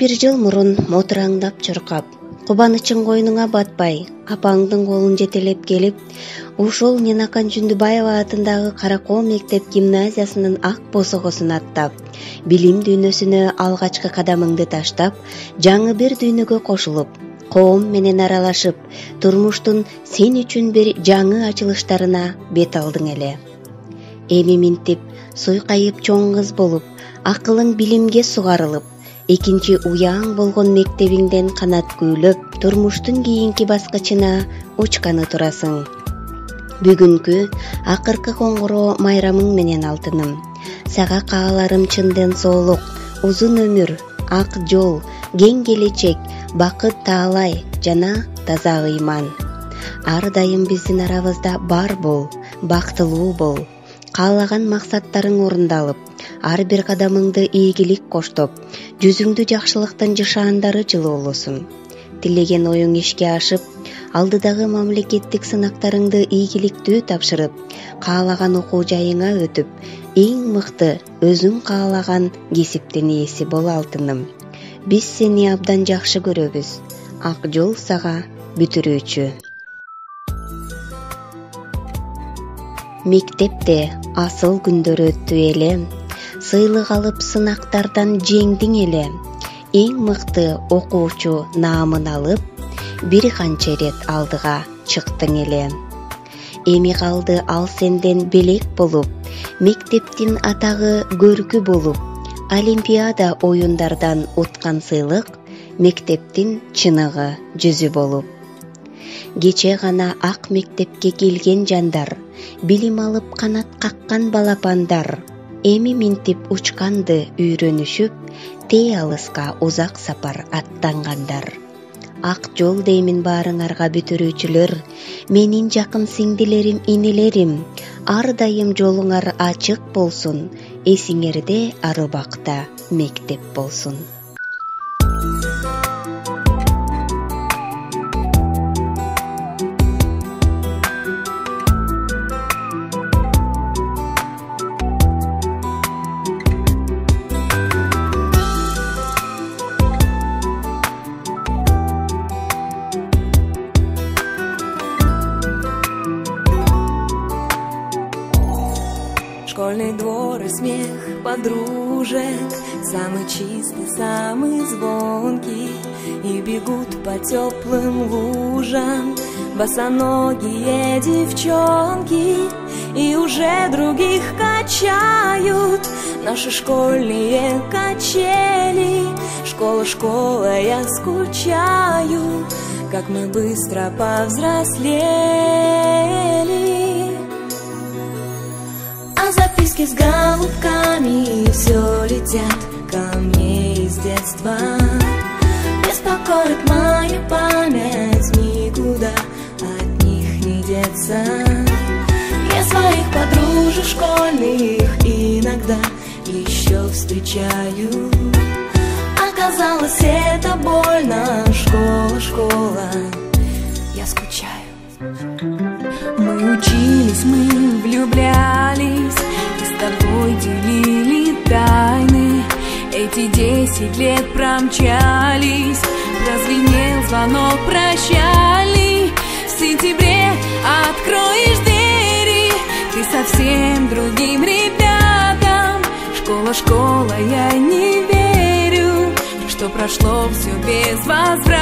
бир жыл мурун мотураңдап чуркап, кубанычың койнуңа батпай, апаңдын колун жетелеп келип, ушул Ненакан Жүндүбаева атындагы Каракоо мектеп гимназиясынын ак босогосун аттап, билим дүйнөсүнө алгачкы кадамыңды таштап, жаңы бир дүйнөгө кошулуп, коом менен аралашып, турмуштун сен үчүн бир жаңы ачылыштарына бет алдың эле. Эми минтип, суйкайып чоң кыз болуп, акылың билимге сугарылып, экинчи уяң болгон мектебиңден канат күүлөп, турмуштун кийинки баскычына учканы турасың. Бүгүнкү акыркы коңгуроо майрамың менен алтыным. Сага кааларым чындын соолук, узун өмүр, ак жол, кең келечек, бакыт таалай жана таза ыйман. Ар дайым биздин арабызда бар бол, бактылуу бол. Каалаган максаттарың орундалып, ар бир кадамыңды ийгилик коштоп, жүзүңдү жакшылыктын жышаандары жылуулусун. Тилеген оюң ишке ашып, алдыдагы мамлекеттик сынактарыңды ийгиликтүү тапшырып, каалаган окуу жайыңа өтүп, эң мыкты өзүң каалаган кесиптин ээси бол алтыным. Биз сени абдан жакшы көрөбүз. Ак жол сага бүтүрүүчү. Мектепте асыл күндөр өттү эле, сыйлык алып сынактардан жеңдиң эле. Эң мыкты окуучу наамын алып, бир канча ирет алдыга чыктың эле. Эми калды ал сенден белек болуп, мектептин атагы көркү болуп, Олимпиада оюндардан уткан сыйлык, мектептин чыныгы жүзү болуп. Кече гана ак мектепке келген жандар, билим алып канат каккан балапандар, эми минтип учканды үйрөнүшүп, тээ алыска узак сапар аттангандар. Ак жол деймин баарыңарга бүтүрүүчүлөр, менин жакын сиңдилерим, инелерим, ар дайым жолуңар ачык болсун, эсиңерде ар убакта мектеп болсун. Школьный двор и смех подружек, самый чистый, самый звонкий, и бегут по теплым лужам босоногие девчонки, и уже других качают наши школьные качели. Школа, школа, я скучаю, как мы быстро повзрослели. А записки с голубками все летят ко мне из детства. Беспокоит мою память, никуда от них не деться. Я своих подружек школьных иногда еще встречаю. Оказалось, это больно, школа, школа, я скучаю. Мы учились, мы влюблялись, и с тобой делили тайны. Эти 10 лет промчались, прозвенел звонок прощальный. В сентябре откроешь двери, ты совсем другим ребятам. Школа, школа, я не верю, что прошло все без возврата.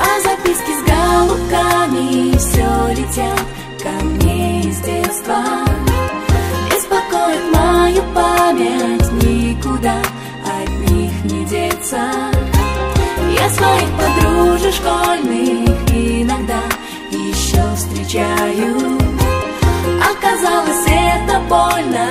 А записки с голубками все летят ко мне из детства. Беспокоит мою память, никуда от них не деться. Я своих подружек школьных иногда еще встречаю. Оказалось, это больно.